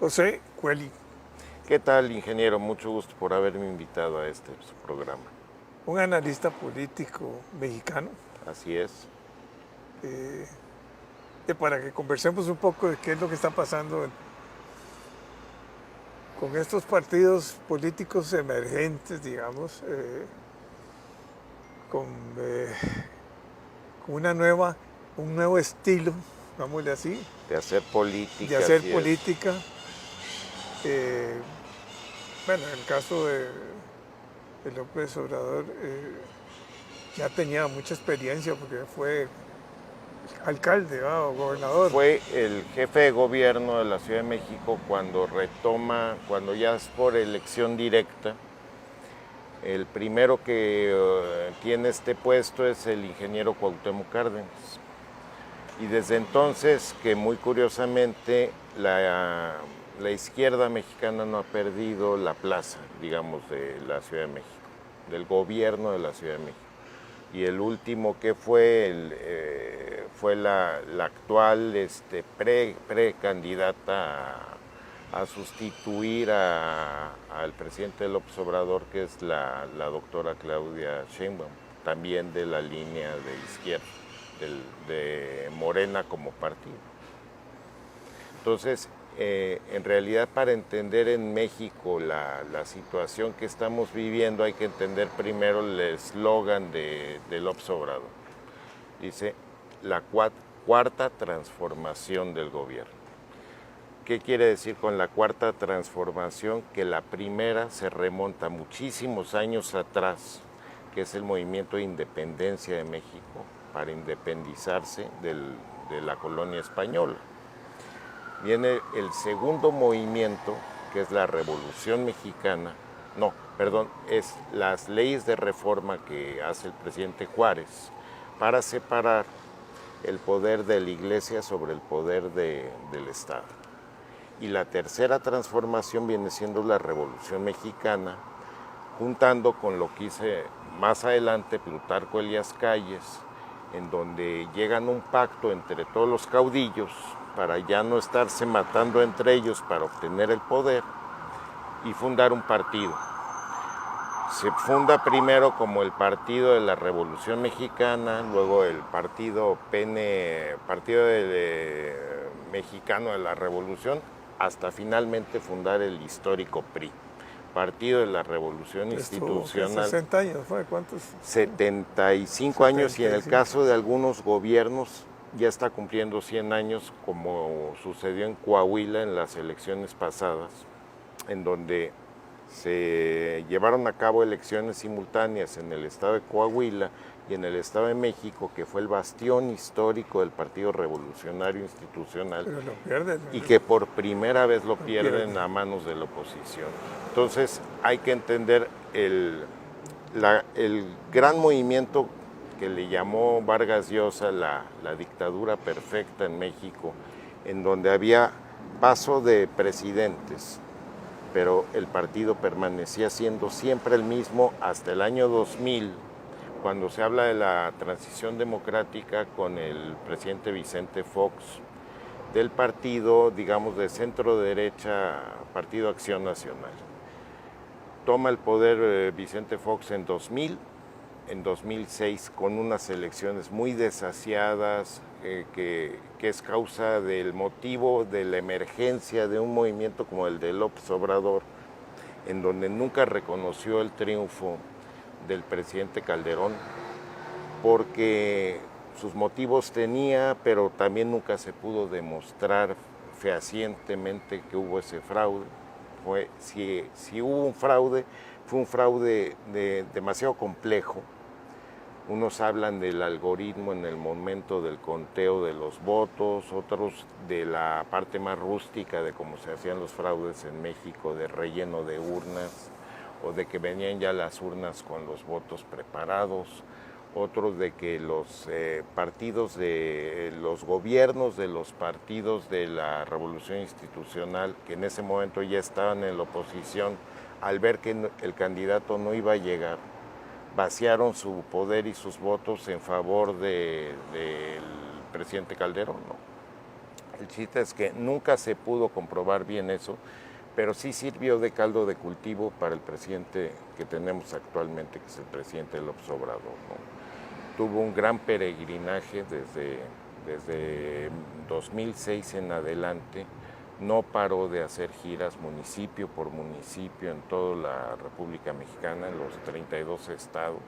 José Cueli, ¿Qué tal, ingeniero? Mucho gusto por haberme invitado a este su programa. un analista político mexicano, Así es. para que conversemos un poco de qué es lo que está pasando con estos partidos políticos emergentes, digamos, con, eh, con un nuevo estilo, digámosle así, De hacer de política, hacer así es. política. Eh, bueno, en el caso de López Obrador, ya tenía mucha experiencia porque fue alcalde, o gobernador. Fue el jefe de gobierno de la Ciudad de México cuando retoma, cuando ya es por elección directa. El primero que tiene este puesto es el ingeniero Cuauhtémoc Cárdenas. Y desde entonces, que muy curiosamente, la izquierda mexicana no ha perdido la plaza, digamos, de la Ciudad de México, del gobierno de la Ciudad de México. Y el último que fue, fue la actual precandidata a sustituir al presidente López Obrador, que es la doctora Claudia Sheinbaum, también de la línea de izquierda, de Morena como partido. Entonces, en realidad, para entender en México la situación que estamos viviendo, hay que entender primero el eslogan de López Obrador. Dice, la cuarta transformación del gobierno. ¿Qué quiere decir con la cuarta transformación? Que la primera se remonta muchísimos años atrás, que es el movimiento de independencia de México, para independizarse de la colonia española. Viene el segundo movimiento, que es la Revolución Mexicana. No, perdón, es las leyes de reforma que hace el presidente Juárez para separar el poder de la Iglesia sobre el poder del Estado. Y la tercera transformación viene siendo la Revolución Mexicana, juntando con lo que hice más adelante Plutarco Elías Calles, en donde llegan a un pacto entre todos los caudillos para ya no estarse matando entre ellos para obtener el poder y fundar un partido. Se funda primero como el Partido de la Revolución Mexicana, luego el Partido Mexicano de la Revolución, hasta finalmente fundar el histórico PRI, Partido de la Revolución Estuvo, ¿qué? Institucional. 60 años, ¿fue? ¿Cuántos? 75 años, y en el 75. caso de algunos gobiernos ya está cumpliendo 100 años, como sucedió en Coahuila en las elecciones pasadas, en donde se llevaron a cabo elecciones simultáneas en el estado de Coahuila y en el estado de México, que fue el bastión histórico del Partido Revolucionario Institucional, Pero lo pierden. y que por primera vez lo pierden pierden. a manos de la oposición. Entonces hay que entender el gran movimiento que le llamó Vargas Llosa la dictadura perfecta en México, en donde había paso de presidentes, pero el partido permanecía siendo siempre el mismo hasta el año 2000, cuando se habla de la transición democrática con el presidente Vicente Fox, del partido, digamos, de centro derecha, Partido Acción Nacional. Toma el poder Vicente Fox en 2000, en 2006, con unas elecciones muy desasiadas, que es causa del motivo de la emergencia de un movimiento como el de López Obrador, en donde nunca reconoció el triunfo del presidente Calderón, porque sus motivos tenía, pero también nunca se pudo demostrar fehacientemente que hubo ese fraude. Si hubo un fraude, fue un fraude demasiado complejo. Unos hablan del algoritmo en el momento del conteo de los votos, otros de la parte más rústica de cómo se hacían los fraudes en México, de relleno de urnas, o de que venían ya las urnas con los votos preparados, otros de que los partidos de los gobiernos de los partidos de la Revolución Institucional, que en ese momento ya estaban en la oposición, al ver que el candidato no iba a llegar, vaciaron su poder y sus votos en favor del presidente Calderón, ¿no? El chiste es que nunca se pudo comprobar bien eso, pero sí sirvió de caldo de cultivo para el presidente que tenemos actualmente, que es el presidente López Obrador, ¿no? Tuvo un gran peregrinaje desde 2006 en adelante, no paró de hacer giras municipio por municipio en toda la República Mexicana, en los 32 estados.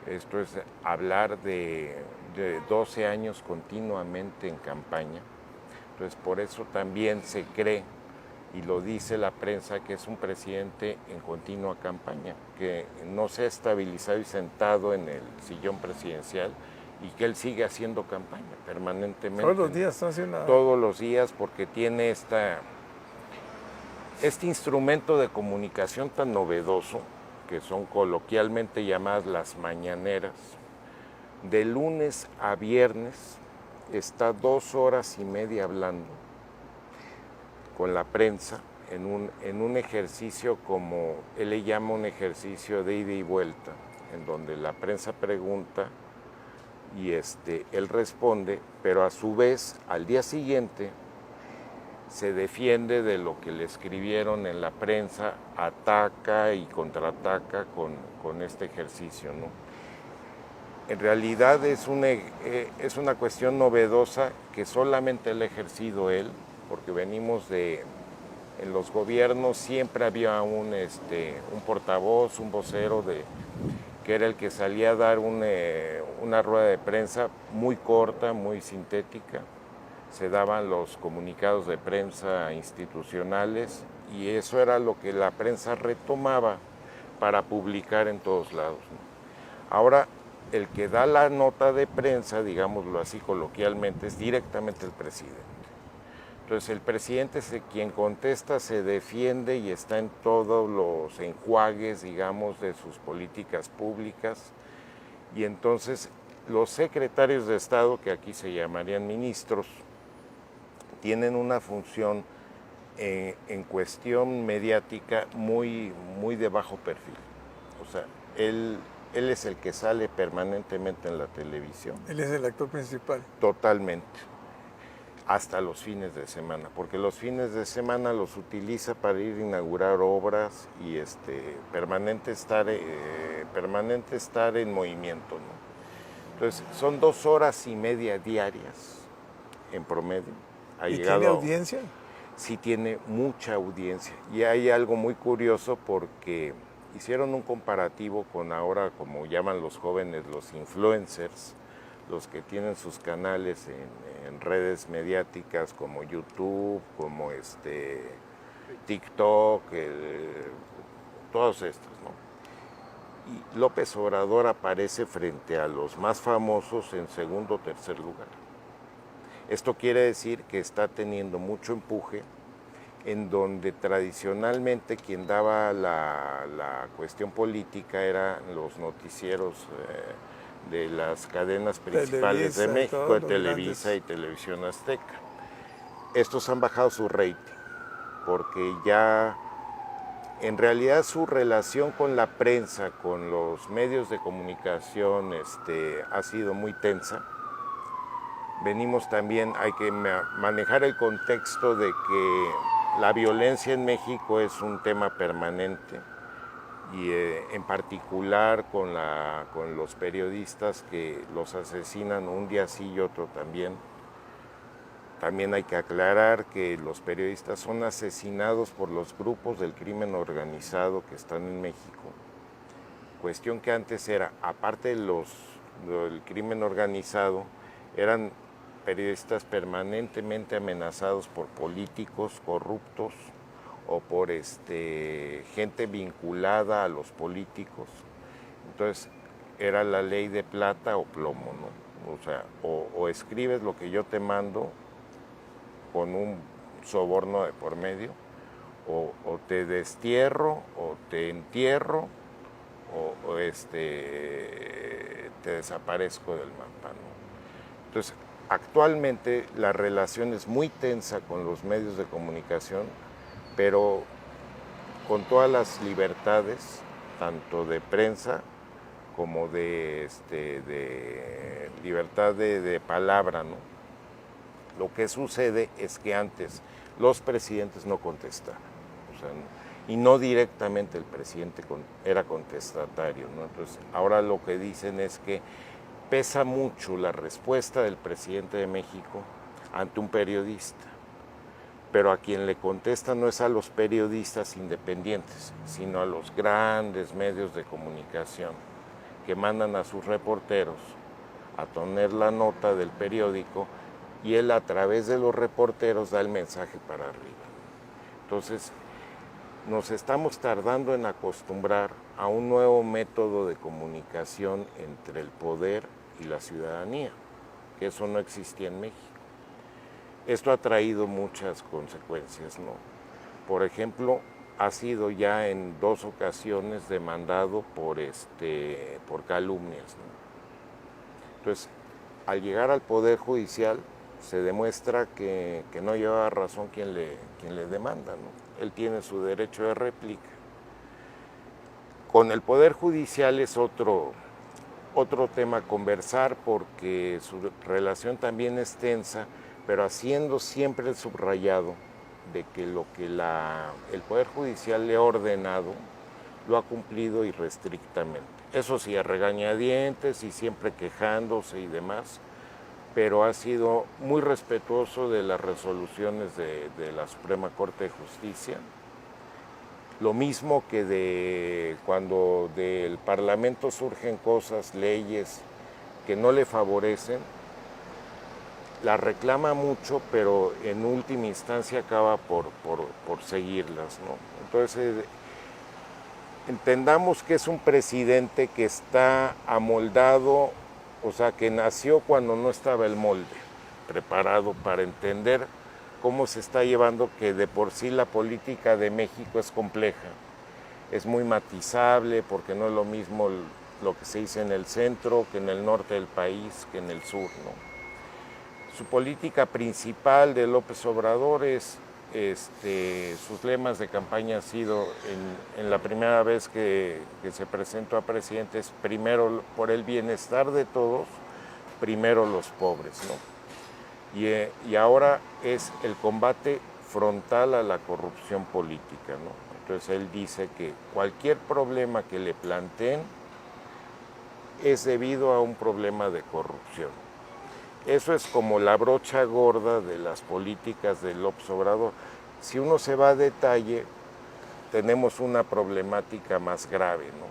Esto es hablar de 12 años continuamente en campaña. Entonces, por eso también se cree, y lo dice la prensa, que es un presidente en continua campaña, que no se ha estabilizado y sentado en el sillón presidencial y que él sigue haciendo campaña permanentemente. Todos los días está haciendo... Todos los días, porque tiene este instrumento de comunicación tan novedoso, que son coloquialmente llamadas las mañaneras. De lunes a viernes está 2 horas y media hablando con la prensa en un ejercicio, como él le llama, un ejercicio de ida y vuelta, en donde la prensa pregunta y él responde, pero a su vez al día siguiente se defiende de lo que le escribieron en la prensa, ataca y contraataca con este ejercicio, ¿no? En realidad es una cuestión novedosa que solamente él ha ejercido él, porque venimos en los gobiernos siempre había un portavoz, un vocero, que era el que salía a dar una rueda de prensa muy corta, muy sintética. Se daban los comunicados de prensa institucionales y eso era lo que la prensa retomaba para publicar en todos lados, ¿no? Ahora, el que da la nota de prensa, digámoslo así coloquialmente, es directamente el presidente. Entonces el presidente es quien contesta, se defiende y está en todos los enjuagues, digamos, de sus políticas públicas. Y entonces los secretarios de Estado, que aquí se llamarían ministros, tienen una función en cuestión mediática muy de bajo perfil. O sea, él es el que sale permanentemente en la televisión. Él es el actor principal. Totalmente. Hasta los fines de semana, porque los fines de semana los utiliza para ir a inaugurar obras y permanente estar en movimiento, ¿no? Entonces, son 2 horas y media diarias en promedio. ¿Y tiene audiencia? Sí, tiene mucha audiencia. Y hay algo muy curioso porque hicieron un comparativo con ahora, como llaman los jóvenes, los influencers, los que tienen sus canales en redes mediáticas como YouTube, como TikTok, todos estos, ¿no? Y López Obrador aparece frente a los más famosos en segundo o tercer lugar. Esto quiere decir que está teniendo mucho empuje, en donde tradicionalmente quien daba la cuestión política eran los noticieros de las cadenas principales de México, de Televisa y Televisión Azteca. Estos han bajado su rating, porque ya en realidad su relación con la prensa, con los medios de comunicación, ha sido muy tensa. Venimos también, hay que manejar el contexto de que la violencia en México es un tema permanente y en particular con los periodistas que los asesinan un día sí y otro también. También hay que aclarar que los periodistas son asesinados por los grupos del crimen organizado que están en México. Cuestión que antes era, aparte del crimen organizado, eran periodistas permanentemente amenazados por políticos corruptos o por gente vinculada a los políticos. Entonces era la ley de plata o plomo, ¿no? O sea, o escribes lo que yo te mando con un soborno de por medio, o te destierro, o te entierro, o te desaparezco del mapa, ¿no? Entonces, actualmente la relación es muy tensa con los medios de comunicación, pero con todas las libertades, tanto de prensa como de libertad de palabra, ¿no? Lo que sucede es que antes los presidentes no contestaban, o sea, y no directamente el presidente era contestatario, ¿no? Entonces, ahora lo que dicen es que pesa mucho la respuesta del presidente de México ante un periodista, pero a quien le contesta no es a los periodistas independientes, sino a los grandes medios de comunicación que mandan a sus reporteros a poner la nota del periódico y él a través de los reporteros da el mensaje para arriba. Entonces, nos estamos tardando en acostumbrar a un nuevo método de comunicación entre el poder y la ciudadanía, que eso no existía en México. Esto ha traído muchas consecuencias, ¿no? Por ejemplo, ha sido ya en 2 ocasiones demandado por calumnias, ¿no? Entonces, al llegar al Poder Judicial, se demuestra que no lleva razón quien le demanda, ¿no? Él tiene su derecho de réplica. Con el Poder Judicial es otro tema a conversar porque su relación también es tensa, pero haciendo siempre el subrayado de que lo que el Poder Judicial le ha ordenado lo ha cumplido irrestrictamente. Eso sí, a regañadientes y siempre quejándose y demás, pero ha sido muy respetuoso de las resoluciones de la Suprema Corte de Justicia. Lo mismo que cuando del Parlamento surgen cosas, leyes que no le favorecen, la reclama mucho, pero en última instancia acaba por seguirlas, ¿no? Entonces, entendamos que es un presidente que está amoldado, o sea, que nació cuando no estaba el molde preparado para entender cómo se está llevando, que de por sí la política de México es compleja, es muy matizable, porque no es lo mismo lo que se dice en el centro que en el norte del país, que en el sur, ¿no? Su política principal de López Obrador es, sus lemas de campaña han sido, en la primera vez que se presentó a presidente, es primero por el bienestar de todos, primero los pobres, ¿no? Y ahora es el combate frontal a la corrupción política, ¿no? Entonces él dice que cualquier problema que le planteen es debido a un problema de corrupción. Eso es como la brocha gorda de las políticas de López Obrador. Si uno se va a detalle, tenemos una problemática más grave, ¿no?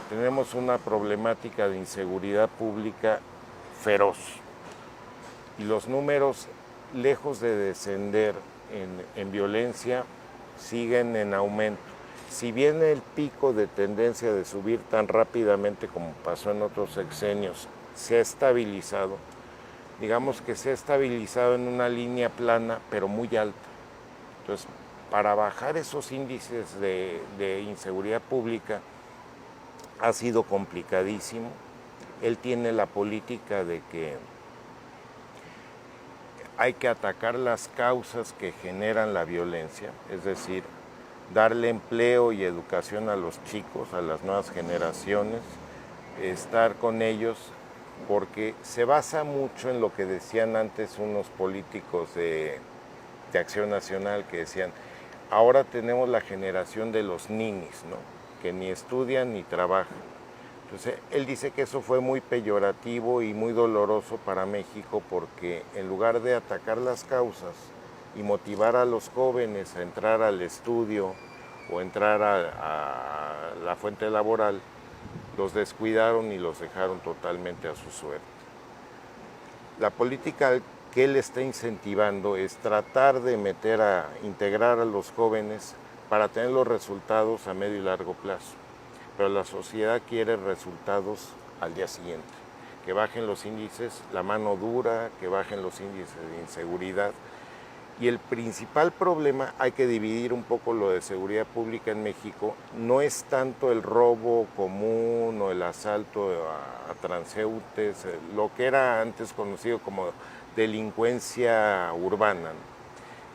Tenemos una problemática de inseguridad pública feroz. Y los números, lejos de descender en violencia, siguen en aumento. Si bien el pico de tendencia de subir tan rápidamente como pasó en otros sexenios se ha estabilizado, digamos que se ha estabilizado en una línea plana, pero muy alta. Entonces, para bajar esos índices de inseguridad pública ha sido complicadísimo. Él tiene la política de que hay que atacar las causas que generan la violencia, es decir, darle empleo y educación a los chicos, a las nuevas generaciones, estar con ellos, porque se basa mucho en lo que decían antes unos políticos de Acción Nacional, que decían, ahora tenemos la generación de los ninis, ¿no? Que ni estudian ni trabajan. Entonces, él dice que eso fue muy peyorativo y muy doloroso para México, porque en lugar de atacar las causas y motivar a los jóvenes a entrar al estudio o entrar a la fuente laboral, los descuidaron y los dejaron totalmente a su suerte. La política que él está incentivando es tratar de integrar a los jóvenes para tener los resultados a medio y largo plazo. Pero la sociedad quiere resultados al día siguiente, que bajen los índices, la mano dura, que bajen los índices de inseguridad. Y el principal problema, hay que dividir un poco lo de seguridad pública en México, no es tanto el robo común o el asalto a transeúntes, lo que era antes conocido como delincuencia urbana.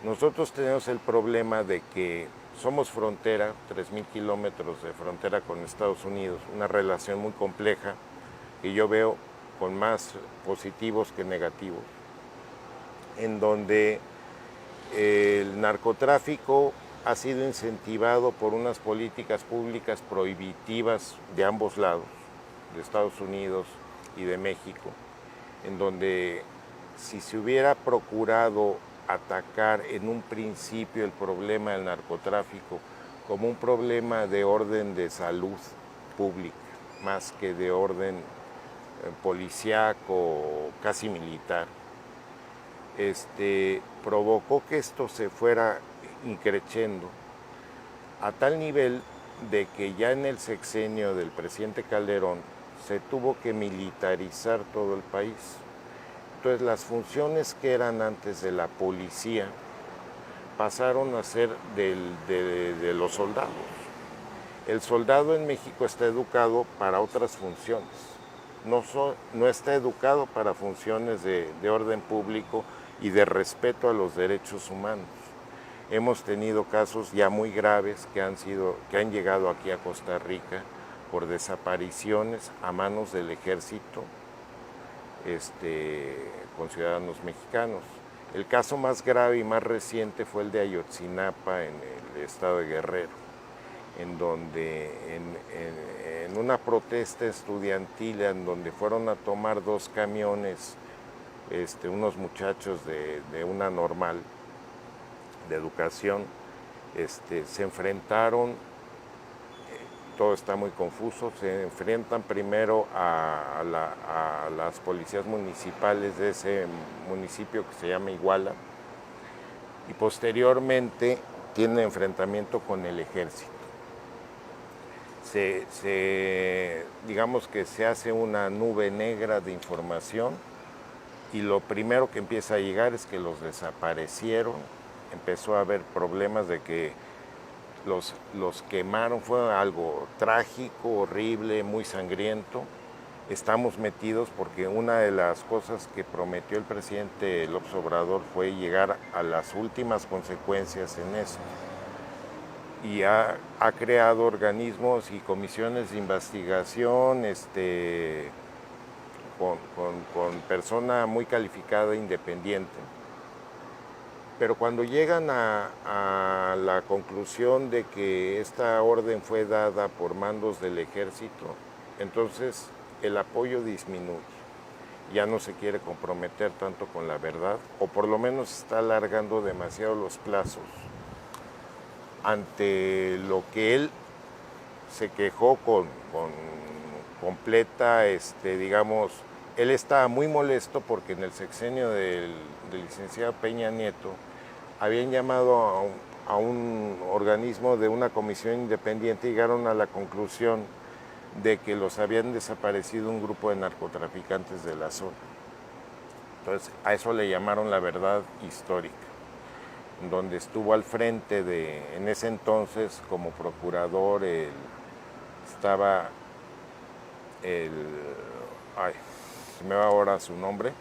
Nosotros tenemos el problema de que somos frontera, 3.000 kilómetros de frontera con Estados Unidos, una relación muy compleja que yo veo con más positivos que negativos. en donde el narcotráfico ha sido incentivado por unas políticas públicas prohibitivas de ambos lados, de Estados Unidos y de México, en donde si se hubiera procurado atacar en un principio el problema del narcotráfico como un problema de orden de salud pública, más que de orden policíaco o casi militar, provocó que esto se fuera increciendo a tal nivel de que ya en el sexenio del presidente Calderón se tuvo que militarizar todo el país. Entonces las funciones que eran antes de la policía pasaron a ser de los soldados. El soldado en México está educado para otras funciones, no está educado para funciones de orden público y de respeto a los derechos humanos. Hemos tenido casos ya muy graves que han llegado aquí a Costa Rica por desapariciones a manos del ejército con ciudadanos mexicanos. El caso más grave y más reciente fue el de Ayotzinapa en el estado de Guerrero, en donde en una protesta estudiantil en donde fueron a tomar 2 camiones unos muchachos de una normal de educación, se enfrentaron, todo está muy confuso, se enfrentan primero a las policías municipales de ese municipio que se llama Iguala y posteriormente tienen enfrentamiento con el ejército. Digamos que se hace una nube negra de información y lo primero que empieza a llegar es que los desaparecieron, empezó a haber problemas de que los quemaron, fue algo trágico, horrible, muy sangriento. Estamos metidos porque una de las cosas que prometió el presidente López Obrador fue llegar a las últimas consecuencias en esto. Y ha creado organismos y comisiones de investigación con persona muy calificada, independiente. Pero cuando llegan a la conclusión de que esta orden fue dada por mandos del ejército, entonces el apoyo disminuye. Ya no se quiere comprometer tanto con la verdad, o por lo menos está alargando demasiado los plazos ante lo que él se quejó con completa, digamos, él estaba muy molesto porque en el sexenio del licenciado Peña Nieto habían llamado a un organismo de una comisión independiente y llegaron a la conclusión de que los habían desaparecido un grupo de narcotraficantes de la zona. Entonces, a eso le llamaron la verdad histórica, donde estuvo al frente en ese entonces como procurador, estaba se me va ahora su nombre,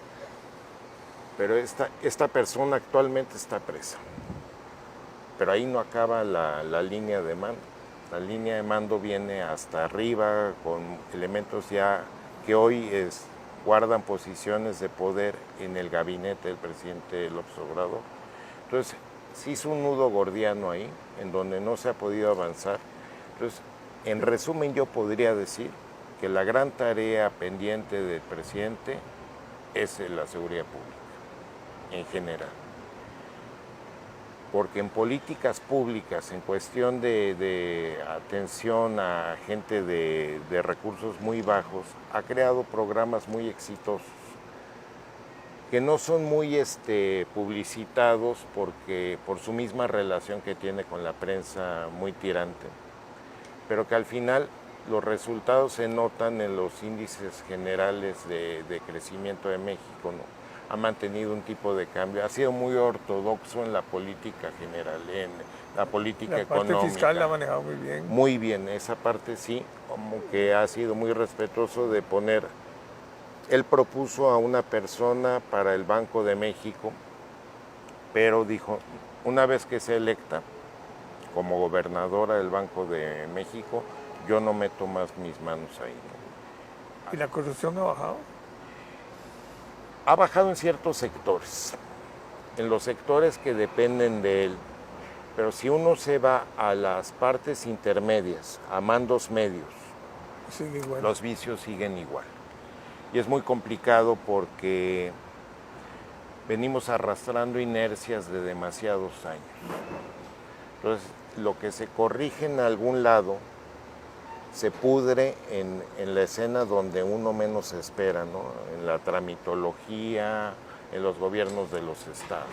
pero esta persona actualmente está presa. Pero ahí no acaba la línea de mando. La línea de mando viene hasta arriba con elementos ya que hoy guardan posiciones de poder en el gabinete del presidente López Obrador. Entonces, se hizo un nudo gordiano ahí, en donde no se ha podido avanzar. Entonces, en resumen, yo podría decir que la gran tarea pendiente del presidente es la seguridad pública, en general. Porque en políticas públicas, en cuestión de atención a gente de recursos muy bajos, ha creado programas muy exitosos, que no son muy publicitados por su misma relación que tiene con la prensa muy tirante, pero que al final los resultados se notan en los índices generales de crecimiento de México, ¿no? Ha mantenido un tipo de cambio, ha sido muy ortodoxo en la política general, en la política económica. La parte fiscal la ha manejado muy bien. Muy bien, esa parte sí, como que ha sido muy respetuoso de poner. Él propuso a una persona para el Banco de México, pero dijo, una vez que sea electa como gobernadora del Banco de México, yo no meto más mis manos ahí, ¿no? ¿Y la corrupción ha bajado? Ha bajado en ciertos sectores, en los sectores que dependen de él, pero si uno se va a las partes intermedias, a mandos medios, sigue igual. los vicios siguen igual. Y es muy complicado porque venimos arrastrando inercias de demasiados años. Entonces, lo que se corrige en algún lado se pudre en la escena donde uno menos espera, ¿no? En la tramitología, en los gobiernos de los estados.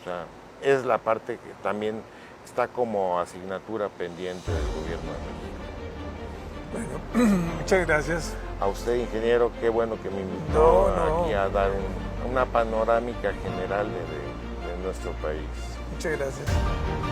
O sea, es la parte que también está como asignatura pendiente del gobierno de México. Bueno, muchas gracias. A usted, ingeniero, qué bueno que me invitó aquí a dar una panorámica general de nuestro país. Muchas gracias.